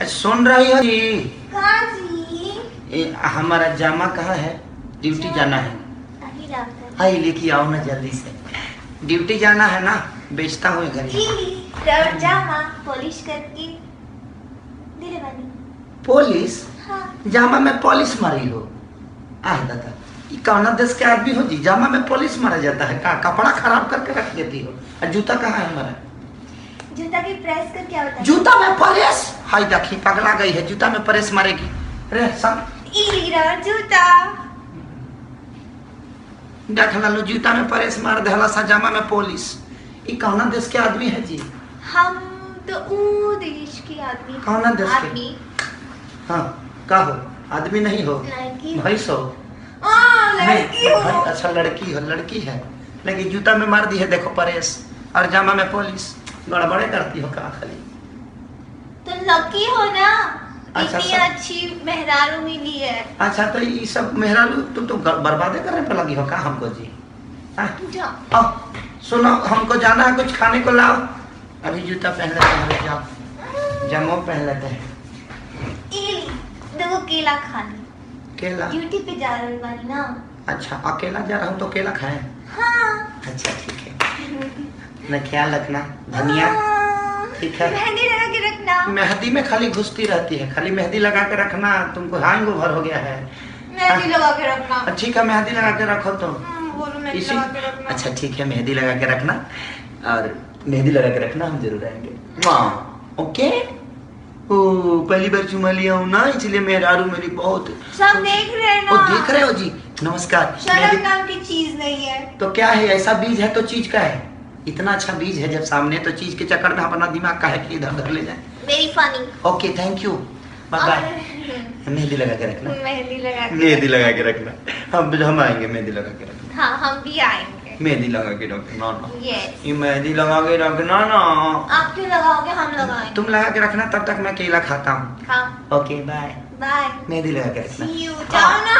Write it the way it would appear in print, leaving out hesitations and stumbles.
सुन रही हो जी? हाँ जी। हमारा जामा कहाँ है? ड्यूटी जाना है। आई लेके आओ ना जल्दी से, ड्यूटी जाना है ना, बेचता हूँ घर। जामा पॉलिश करके दिले बानी। पॉलिश? हाँ। जामा में पॉलिश मारी हो? आह दादा, ये कौना देश के आदमी हो जी? जामा में पॉलिश मारा जाता है? का कपड़ा खराब करके रख देती हो। और जूता कहाँ है हमारा? जूता की प्रेस कर क्या होता है? जूता में प्रेस? हाय देखी, पगला गई है, जूता में प्रेस मारेगी। अरे सब जूता देख लो, जूता में प्रेस मार देला सा, जामा में पॉलिश। ये कौना देश के आदमी है जी? हम तो ऊ देश के आदमी। कौना देश के? आदमी। हाँ, का हो? आदमी नहीं हो? लड़की। भैंस हो? लड़की हो। अच्छा लड़की हो, लड़की है, लेकिन जूता में मार दी है देखो प्रेस, और जामा में पॉलिश। गड़बड़े करती हो का खाली? तो लकी हो ना, अच्छा, इतनी सब अच्छी मेहरारू मिली है। अच्छा, तो ये सब मेहरारू तुम तो बर्बादे करने पर लगी हो का हमको जी? सुनो, हमको जाना है, कुछ खाने को लाओ। अभी जूता पहन लेते हैं, जाओ जमो पहन लेते हैं। देखो केला खाने, केला? ड्यूटी पे जा रही बानी ना। अच्छा, अकेला जा रहा हूँ तो केला खाएं? हाँ। अच्छा ठीक है, न ख्याल रखना, धनिया। ठीक है, मेहंदी लगा के रखना। मेहंदी में खाली घुसती रहती है, खाली मेहंदी लगा के रखना, तुमको हैंग ओवर हो गया है। मेहंदी लगा के रखना। ठीक है, मेहंदी लगा के रखो तो बोलो मेहंदी इसी। लगा के रखना। अच्छा ठीक है, मेहंदी लगा के रखना, और मेहंदी लगा के रखना, हम जरूर आएंगे। ओके। ओ, पहली बार चुमा लिया हूँ ना, इसलिए मेहरारू मेरी बहुत। सब देख रहे हैं ना। ओ देख रहे हो जी? नमस्कार। शर्म नाम की चीज नहीं है। तो क्या है? ऐसा बीज है तो चीज का है? इतना अच्छा बीज है जब सामने, तो चीज के चक्कर में अपना दिमाग का है कि इधर उधर ले जाए। Very funny. Okay, thank you, bye bye. Mehndi लगा के रखना, मेहंदी लगा के। मेहंदी लगा के रखना। हम आएंगे, मेहंदी लगा के रखना। हाँ, हम भी आएंगे। मेहंदी लगा के रखना ना। यस। ये मेहंदी लगा के रखना ना। आप क्यों लगाओगे? हम लगाएंगे। तुम लगा के रखना, तब तक मैं केला खाता हूँ। हाँ। Okay bye. बाय। मेहंदी लगा के रखना। See you. जाओ ना।